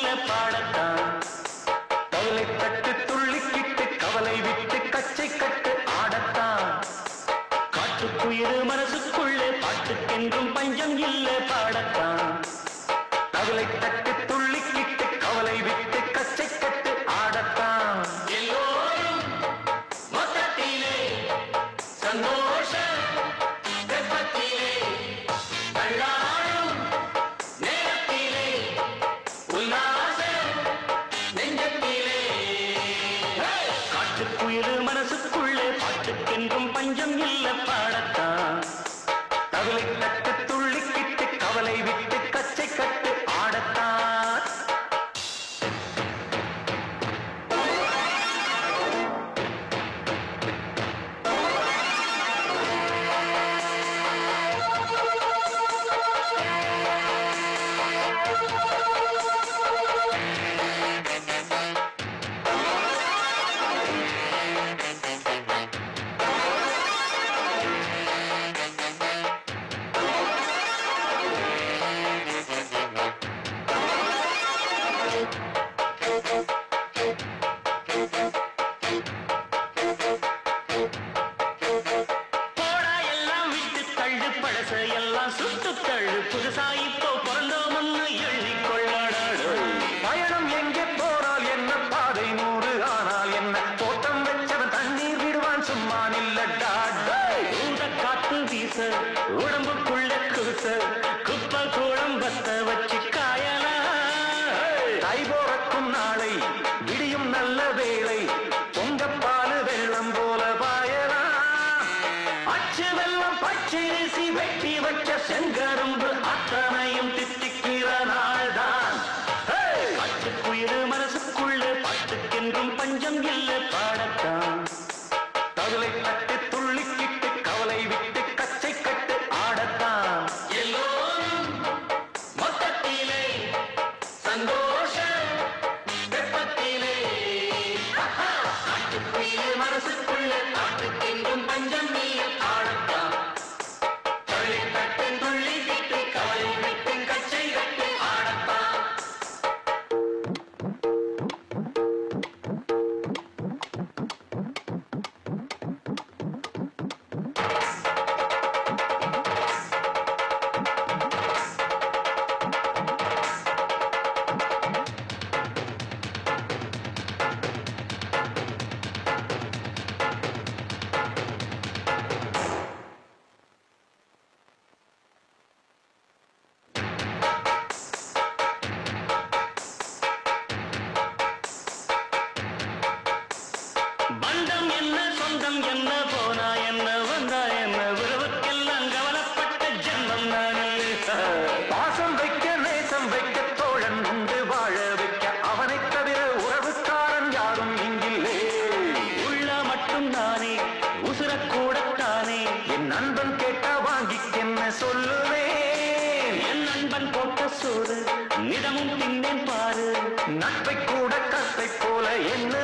இல்ல பாடத்தான் கவலை தட்டு துள்ளிக்கிட்டு கவலை விட்டு கச்சை கட்டு ஆடத்தான் காட்டுக்குயிரு மனசுக்குள்ளே பாட்டுக்கென்றும் பஞ்சம் இல்ல பாடத்தான் கவலை தட்டு துள்ளிக்கிட்டு கவலை விட்டு கச்சை கட்டு ஆடத்தான் எல்லோரும் மொத்தத்திலே சந்தோஷ வெப்பத்திலே தள்ளாடும் நேரத்திலே உல்லாச நெஞ்சத்திலே காட்டுக்குயிரு மனசுக்குள்ளே பாட்டுக்கென்றும் பஞ்சம் இல்ல பாடத்தான் கவலை தட்டு துள்ளிக்கிட்டு கவலை விட்டு கச்சை கட்டு ஆடத்தான் எல்லாம் சுட்டு தள்ளு புதுசா இப்போ பிறந்தோம்னு எண்ணிக்கொள்ளாடு பயணம் எங்கே போனால் என்ன பாதை 100 ஆனால் என்ன தோட்டம் வச்சவன் தண்ணீர் விடுவான் சும்மா நில்லடா ஊத காத்து வீச உடம்புக்குள்ள குச குப்பை கூடம் பத்த வச்சு காயலாம் கை போறக்கும் நாளை விடியும் நல்ல வேளை பொங்கப்பாலு வெள்ளம் போல பாயலாம் அச்சு வெள்ளம் பச்சரிசி வெட்டி வச்ச செங்கரும்பு அத்தனையும் தித்திக்கிற நாள்தான் பட்டுக்குயிரு மனசுக்குள்ளே பாட்டுக்கென்றும் பஞ்சம் இல்ல பாடத்தான் கவலை தட்டு துள்ளிக்கிட்டு கவலை விட்டு கச்சை கட்டு ஆடத்தான் எல்லோரும் மொத்தத்திலே சந்தோஷ வெப்பத்திலே பட்டுக்குயிரு மனசுக்குள்ளே பாட்டுக்கென்றும் பஞ்சம் இல்ல பாடத்தான் கவலை தட்டு துள்ளிக்கிட்டு கவலை விட்டு கச்சை கட்டு ஆடத்தான் பந்தம் என்ன சொந்தம் என்ன போனா என்ன வந்தா என்ன உறவுக்கெல்லாம் கவலைப்பட்ட ஜென்மம் நானே பாசம் வைக்க நேசம் வைக்க தோழன் உண்டு வாழ வைக்க அவனை தவிர உறவுக்காரன் யாரும் இங்கில்லே உள்ள மட்டும் நானே உசுரக்கூடத்தானே என் நண்பன் கேட்டா வாங்கிக்கென்ன சொல்லுவேன் என் நண்பன் போட்ட சோறு நிதமும் தின்னேன் பாரு நட்பை கூட கத்தை போல என்ன